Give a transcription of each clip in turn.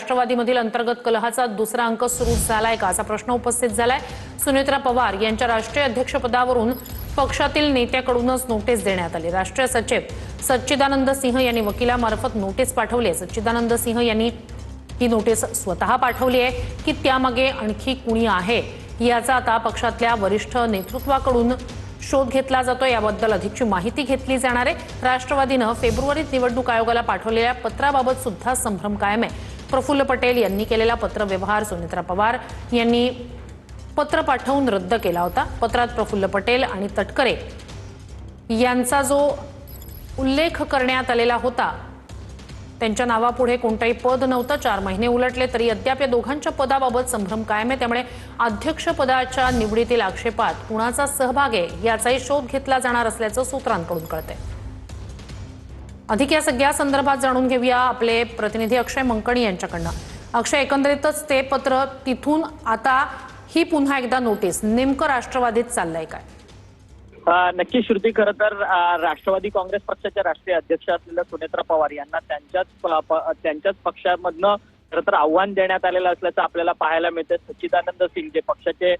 राष्ट्रवादीमधील अंतर्गत कलहाचा दुसरा अंक सुरू झालाय का असा प्रश्न उपस्थित झालाय। सुनेत्रा पवार यांच्या राष्ट्रीय अध्यक्षपदावरून पक्षातील नेत्याकडूनच नोटीस देण्यात आली। राष्ट्रीय सचिव सच्चिदानंद सिंह यांनी वकिलामार्फत नोटीस पाठवली आहे। सच्चिदानंद सिंह यांनी ही नोटीस स्वतः पाठवली आहे की त्यामागे आणखी कुणी आहे याचा आता पक्षातल्या वरिष्ठ नेतृत्वाकडून शोध घेतला जातोय। याबद्दल अधिकची माहिती घेतली जाणार आहे। राष्ट्रवादीनं फेब्रुवारीत निवडणूक आयोगाला पाठवलेल्या पत्राबाबत सुद्धा संभ्रम कायम आहे। प्रफुल्ल पटेल यांनी केलेला पत्रव्यवहार सुनेत्रा पवार यांनी पत्र पाठवून रद्द केला होता। पत्रात प्रफुल्ल पटेल आणि तटकरे यांचा जो उल्लेख करण्यात आलेला होता त्यांच्या नावापुढे कोणतेही पद नव्हतं। 4 महिने उलटले तरी अद्याप या दोघांच्या पदाबाबत संभ्रम कायम आहे। त्यामुळे अध्यक्षपदाच्या निवडीतील आक्षेपात कुणाचा सहभाग आहे याचाही शोध घेतला जाणार असल्याचं सूत्रांकडून कळतंय। अधिक या सगळ्या संदर्भात जाणून घेऊया आपले प्रतिनिधी अक्षय मंकणी यांच्याकडनं। अक्षय, एकंदरीतच ते पत्र तिथून आता ही पुन्हा एकदा नोटीस, नेमकं राष्ट्रवादीत चाललंय काय? नक्की श्रुती, खरं तर राष्ट्रवादी काँग्रेस पक्षाच्या राष्ट्रीय अध्यक्ष असलेल्या सुनेत्रा पवार यांना त्यांच्याच पक्षामधनं खरं तर आव्हान देण्यात आलेलं असल्याचं आपल्याला पाहायला मिळतं। सच्चिदानंद सिंह जे पक्षाचे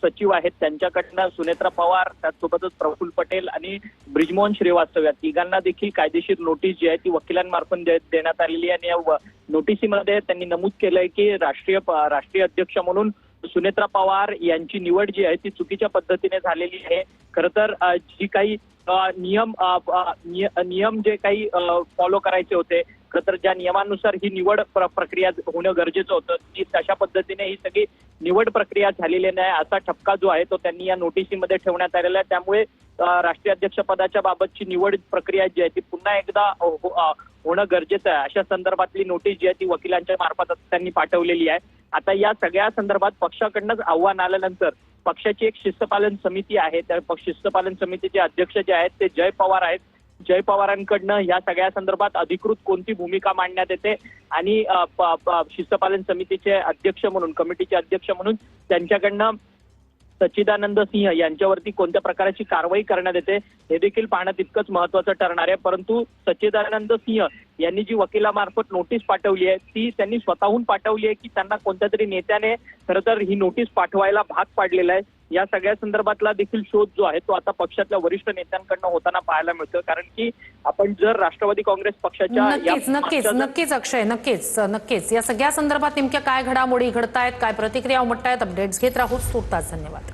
सचिव आहेत त्यांच्याकडनं सुनेत्रा पवार, त्याचसोबतच प्रफुल्ल पटेल आणि ब्रिजमोहन श्रीवास्तव या तिघांना देखील कायदेशीर नोटीस जी आहे ती वकिलांमार्फत देण्यात आलेली आहे। आणि या नोटिसीमध्ये त्यांनी नमूद केलंय की राष्ट्रीय अध्यक्ष म्हणून सुनेत्रा पवार यांची निवड जी आहे ती चुकीच्या पद्धतीने झालेली आहे। खरं तर जी काही नियम जे काही फॉलो करायचे होते, खरं तर ज्या नियमानुसार ही निवड प्रक्रिया होणं गरजेचं होतं ती तशा पद्धतीने ही सगळी निवड प्रक्रिया झालेली नाही असा ठपका जो आहे तो त्यांनी या नोटिसीमध्ये ठेवण्यात आलेला आहे। त्यामुळे राष्ट्रीय अध्यक्षपदाच्या बाबतची निवड प्रक्रिया जी आहे ती पुन्हा एकदा होणं गरजेचं आहे अशा संदर्भातली नोटीस जी आहे ती वकिलांच्या मार्फत त्यांनी पाठवलेली आहे। आता या सगळ्या संदर्भात पक्षाकडनंच आव्हान आल्यानंतर पक्षाची एक शिस्तपालन समिती आहे, त्या शिस्तपालन समितीचे अध्यक्ष जे आहेत ते जय पवार आहेत। जय पवारांकडनं या सगळ्या संदर्भात अधिकृत कोणती भूमिका मांडण्यात येते आणि शिस्तपालन समितीचे अध्यक्ष म्हणून, कमिटीचे अध्यक्ष म्हणून त्यांच्याकडनं सच्चिदानंद सिंह यांच्यावरती कोणत्या प्रकारची कारवाई करण्यात येते हे देखील पाहणं तितकंच महत्त्वाचं ठरणार आहे। परंतु सच्चिदानंद सिंह यांनी जी वकिलामार्फत नोटीस पाठवली आहे ती त्यांनी स्वतःहून पाठवली आहे की त्यांना कोणत्या तरी नेत्याने खरं तर ही नोटीस पाठवायला भाग पाडलेला आहे। या सगळ्या संदर्भातला देखील शोध जो आहे तो आता पक्षातल्या वरिष्ठ नेत्यांकडनं होताना पाहायला मिळतो। कारण की आपण जर राष्ट्रवादी काँग्रेस पक्षाच्या नक्कीच अक्षय, नक्कीच या सगळ्या संदर्भात नेमक्या काय घडामोडी घडतायत, काय प्रतिक्रिया उमटतायत, अपडेट्स घेत राहूच। तुर्तास धन्यवाद।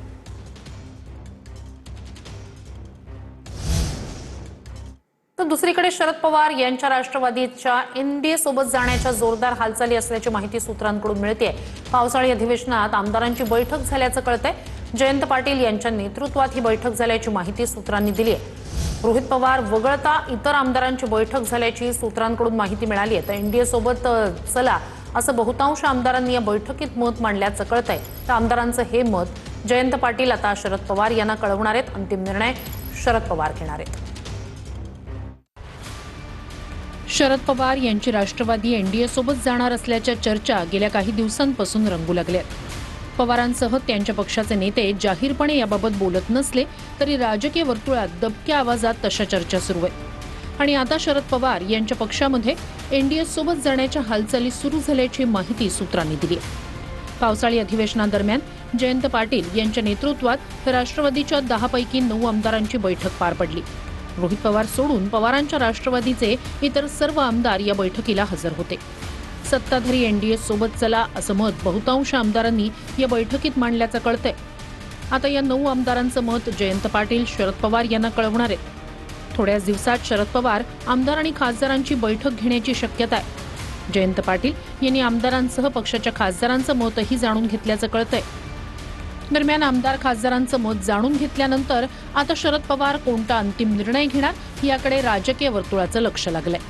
तर दुसरीकडे शरद पवार यांच्या राष्ट्रवादीच्या एनडीए सोबत जाण्याच्या जोरदार हालचाली असल्याची माहिती सूत्रांकडून मिळते। पावसाळी अधिवेशनात आमदारांची बैठक झाल्याचं कळतंय। जयंत पाटील यांच्या नेतृत्वात ही बैठक झाल्याची माहिती सूत्रांनी दिली आहे। रोहित पवार वगळता इतर आमदारांची बैठक झाल्याची सूत्रांकडून माहिती मिळाली आहे। तर एनडीए सोबत चला असं बहुतांश आमदारांनी या बैठकीत मत मांडल्याचं कळतंय। तर आमदारांचं हे मत जयंत पाटील आता शरद पवार यांना कळवणार आहेत। अंतिम निर्णय शरद पवार घेणार आहेत। शरद पवार यांची राष्ट्रवादी एनडीए सोबत जाणार असल्याच्या चर्चा गेल्या काही दिवसांपासून रंगू लागल्यात। पवारांसह त्यांच्या पक्षाचे नेते जाहीरपणे याबाबत बोलत नसले तरी राजकीय वर्तुळात दबक्या आवाजात तशा चर्चा सुरू आहेत। आणि आता शरद पवार यांच्या पक्षामध्ये एनडीए सोबत जाण्याच्या हालचाली सुरू झाल्याची माहिती सूत्रांनी दिली। पावसाळी अधिवेशनादरम्यान जयंत पाटील यांच्या नेतृत्वात राष्ट्रवादीच्या 10 पैकी 9 आमदारांची बैठक पार पडली। रोहित पवार सोडून पवारांच्या राष्ट्रवादीचे इतर सर्व आमदार या बैठकीला हजर होते। सत्ताधारी एनडीए सोबत चला असं मत बहुतांश आमदारांनी या बैठकीत मांडल्याचं कळतंय। आता या 9 आमदारांचं मत जयंत पाटील शरद पवार यांना कळवणार आहेत। थोड्याच दिवसात शरद पवार आमदार आणि खासदारांची बैठक घेण्याची शक्यता आहे। जयंत पाटील यांनी आमदारांसह पक्षाच्या खासदारांचं मतही जाणून घेतल्याचं कळतंय। दरम्यान आमदार खासदारांचं मत जाणून घेतल्यानंतर आता शरद पवार कोणता अंतिम निर्णय घेणार याकडे राजकीय वर्तुळाचं लक्ष लागलंय।